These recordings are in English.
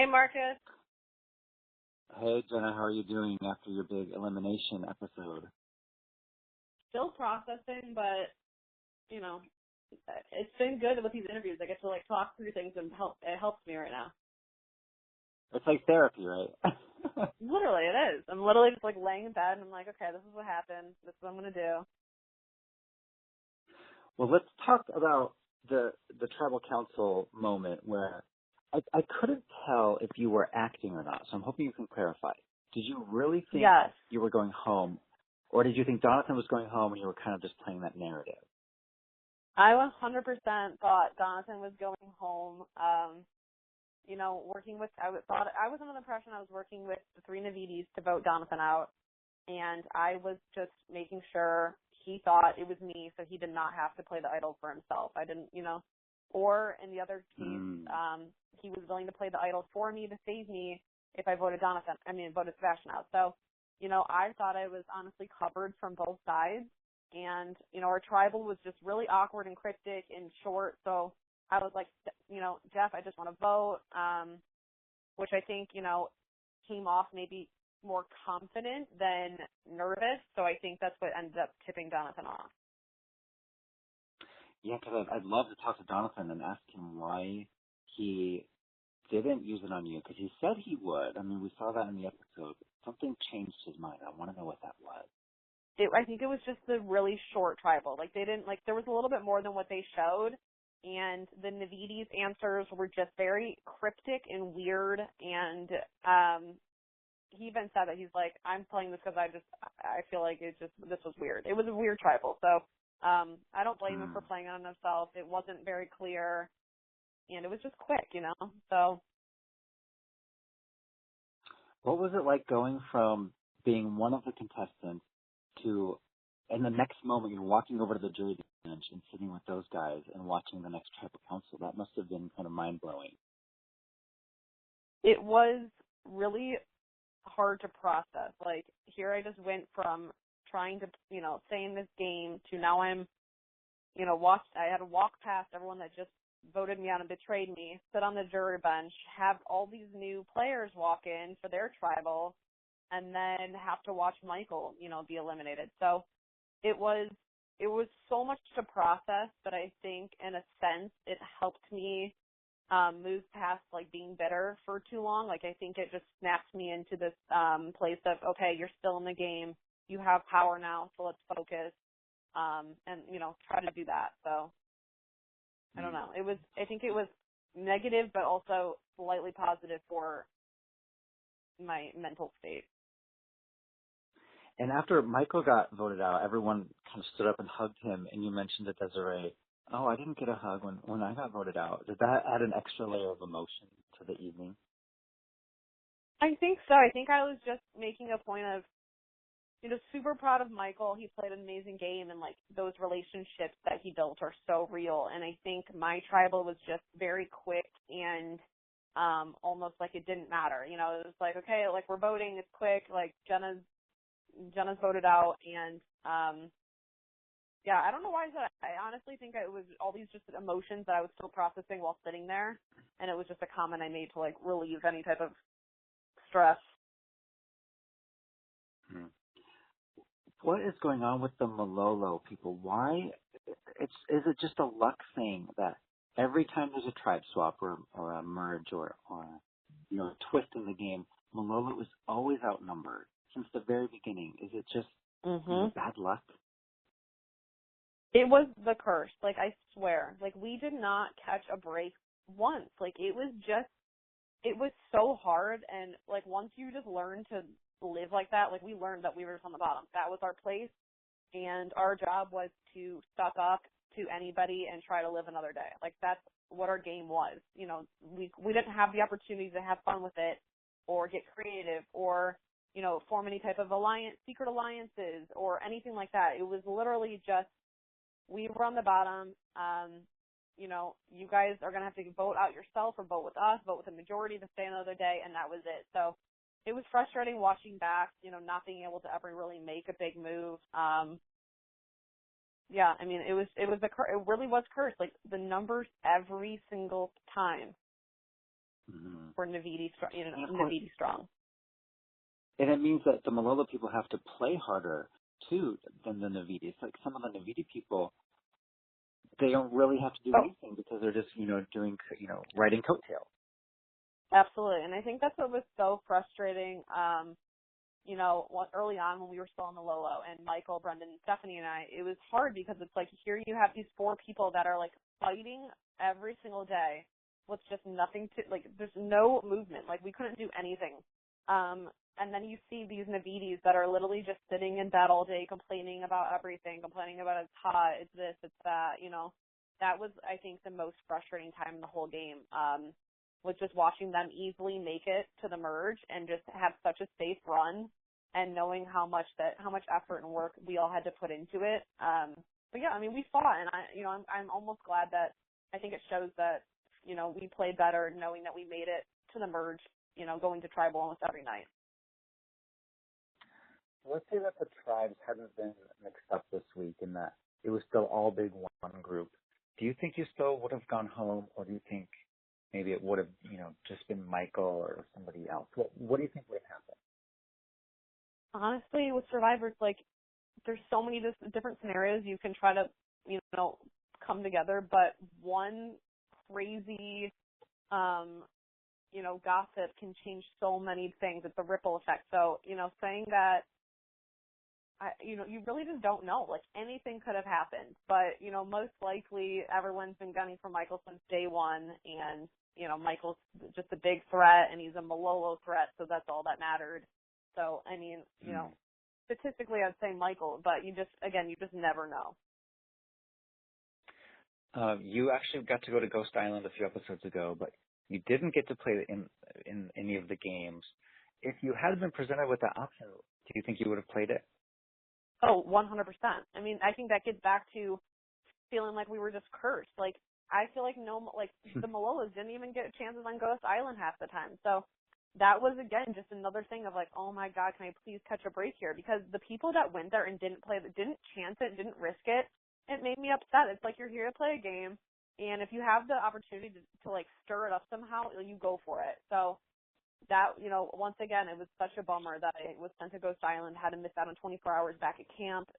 Hey, Marcus. Hey, Jenna, how are you doing after your big elimination episode? Still processing, but, you know, it's been good with these interviews. I get to, talk through things and it helps me right now. It's like therapy, right? Literally, it is. I'm literally just, laying in bed, and I'm like, okay, this is what happened. This is what I'm going to do. Well, let's talk about the tribal council moment where I couldn't tell if you were acting or not, so I'm hoping you can clarify. Did you really think Yes. you were going home, or did you think Jonathan was going home and you were kind of just playing that narrative? I 100% thought Jonathan was going home. I was under the impression I was working with the three Navidis to vote Jonathan out, and I was just making sure he thought it was me, so he did not have to play the idol for himself. I didn't, or in the other case, he was willing to play the idol for me to save me if I voted voted Sebastian out. So, I thought I was honestly covered from both sides, and, our tribal was just really awkward and cryptic and short, so I was like, Jeff, I just want to vote, which I think, came off maybe more confident than nervous. So I think that's what ended up tipping Jonathan off. Yeah, because I'd love to talk to Jonathan and ask him why he didn't use it on you, because he said he would. I mean, we saw that in the episode. Something changed his mind. I want to know what that was. I think it was just the really short tribal. They didn't, there was a little bit more than what they showed. And the Navidi's answers were just very cryptic and weird. And he even said that he's like, I'm playing this because I feel like this was weird. It was a weird tribal. So I don't blame him for playing on himself. It wasn't very clear. And it was just quick, So. What was it like going from being one of the contestants to, in the next moment, you're walking over to the jury bench and sitting with those guys and watching the next tribal council? That must have been kind of mind-blowing. It was really hard to process. Here I just went from trying to, stay in this game to now I'm, I had to walk past everyone that just voted me out and betrayed me, sit on the jury bench, have all these new players walk in for their tribal, and then have to watch Michael, be eliminated. So it was so much to process, but I think in a sense it helped me move past being bitter for too long. I think it just snapped me into this place of, okay, you're still in the game, you have power now, so let's focus and try to do that. So I don't know. I think it was negative, but also slightly positive for my mental state. And after Michael got voted out, everyone kind of stood up and hugged him, and you mentioned it, Desiree. Oh, I didn't get a hug when I got voted out. Did that add an extra layer of emotion to the evening? I think so. I think I was just making a point of, super proud of Michael. He played an amazing game, and those relationships that he built are so real. And I think my tribal was just very quick and almost like it didn't matter. It was like, okay, we're voting, it's quick. Jenna's voted out, and I don't know why I said that. I honestly think it was all these just emotions that I was still processing while sitting there, and it was just a comment I made to relieve any type of stress. What is going on with the Malolo people? Why? Is it just a luck thing that every time there's a tribe swap or a merge or a twist in the game, Malolo is always outnumbered since the very beginning? Is it just bad luck? It was the curse. I swear. We did not catch a break once. It was so hard. And, once you just learn to live like that, we learned that we were just on the bottom. That was our place. And our job was to suck up to anybody and try to live another day. That's what our game was. We didn't have the opportunity to have fun with it or get creative or, form any type of secret alliances or anything like that. It was literally just, we were on the bottom. You guys are going to have to vote out yourself or vote with us, vote with the majority to stay another day, and that was it. So it was frustrating watching back, not being able to ever really make a big move. It really was cursed. The numbers every single time Mm-hmm. for Navidi, And of course, Navidi strong. and it means that the Malolo people have to play harder too than the Navidi. It's like some of the Navidi people, they don't really have to do Oh, anything because they're just, doing, riding coattails. absolutely. And I think that's what was so frustrating. Early on when we were still on the Lolo and Michael, Brendan, and Stephanie and I, it was hard because it's like here you have these 4 people that are like fighting every single day with just nothing to, like, there's no movement. Like, we couldn't do anything. And then you see these Navidis that are literally just sitting in bed all day complaining about everything, complaining about it's hot, it's this, it's that, That was, I think, the most frustrating time in the whole game. Was just watching them easily make it to the merge and just have such a safe run, and knowing how much effort and work we all had to put into it. But yeah, I mean, we fought, and I'm almost glad that I think it shows that we played better, knowing that we made it to the merge, going to tribal almost every night. Let's say that the tribes hadn't been mixed up this week and that it was still all big one group. Do you think you still would have gone home, or do you think maybe it would have, just been Michael or somebody else? What do you think would have happened? Honestly, with Survivors, like, there's so many different scenarios you can try to, come together, but one crazy, gossip can change so many things. It's a ripple effect. So, saying that, you really just don't know. Like, anything could have happened. But, most likely everyone's been gunning for Michael since day one, and, Michael's just a big threat, and he's a Malolo threat, so that's all that mattered. So, I mean, statistically I'd say Michael, but you just never know. You actually got to go to Ghost Island a few episodes ago, but you didn't get to play in any of the games. If you had been presented with that option, do you think you would have played it? Oh, 100%. I mean, I think that gets back to feeling like we were just cursed. Like, I feel like the Malolos didn't even get chances on Ghost Island half the time. So that was, again, just another thing of like, oh my God, can I please catch a break here? Because the people that went there and didn't chance it, didn't risk it, it made me upset. It's like, you're here to play a game, and if you have the opportunity to like stir it up somehow, you go for it. So that, once again, it was such a bummer that I was sent to Ghost Island, had to miss out on 24 hours back at camp,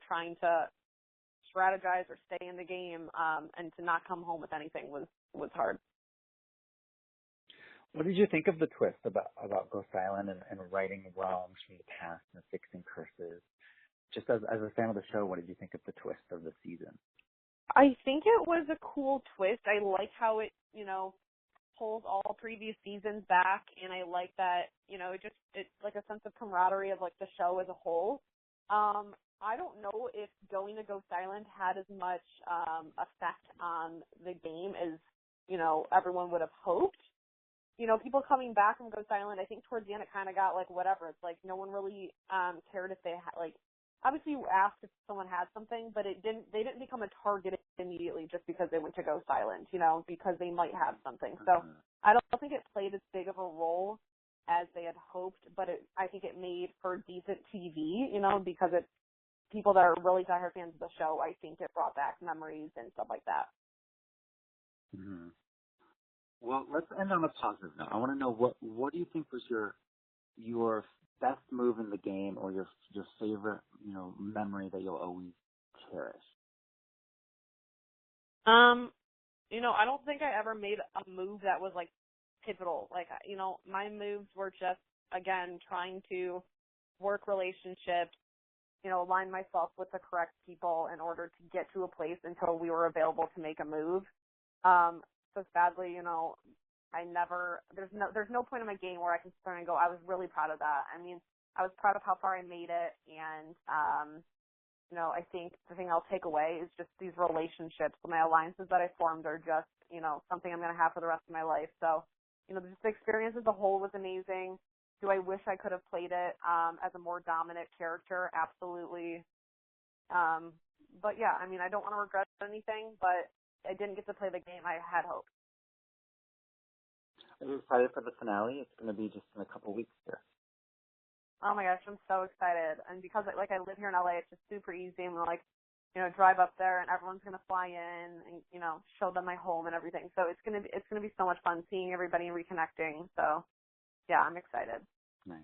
trying to strategize or stay in the game, and to not come home with anything was hard. What did you think of the twist about Ghost Island and righting wrongs from the past and fixing curses? Just as a fan of the show, what did you think of the twist of the season? I think it was a cool twist. I like how it, pulls all previous seasons back, and I like that, it's like a sense of camaraderie of like the show as a whole. I don't know if going to Ghost Island had as much effect on the game as, everyone would have hoped. People coming back from Ghost Island, I think towards the end it kind of got like whatever. It's like no one really cared if they had, like, obviously you asked if someone had something, but they didn't become a target immediately just because they went to Ghost Island, because they might have something. So I don't think it played as big of a role as they had hoped, but I think it made for decent TV, because it's people that are really diehard fans of the show. I think it brought back memories and stuff like that. Mm-hmm. Well, let's end on a positive note. I want to know what do you think was your best move in the game, or your favorite, memory that you'll always cherish? I don't think I ever made a move that was like pivotal. Like, my moves were just, again, trying to work relationships, align myself with the correct people in order to get to a place until we were available to make a move. So sadly, there's no point in my game where I can sit there and go, I was really proud of that. I mean, I was proud of how far I made it, and, I think the thing I'll take away is just these relationships. My alliances that I formed are just, something I'm going to have for the rest of my life. So, just the experience as a whole was amazing. Do I wish I could have played it as a more dominant character? Absolutely. But yeah, I mean, I don't want to regret anything, but I didn't get to play the game I had hoped. Are you excited for the finale? It's going to be just in a couple weeks here. Oh my gosh, I'm so excited. And because I live here in LA, it's just super easy. And like, drive up there, and everyone's gonna fly in and show them my home and everything. So it's gonna be so much fun seeing everybody and reconnecting. So yeah, I'm excited. Nice.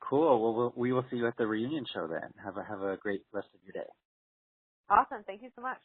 Cool. Well, we will see you at the reunion show then. Have a great rest of your day. Awesome. Thank you so much.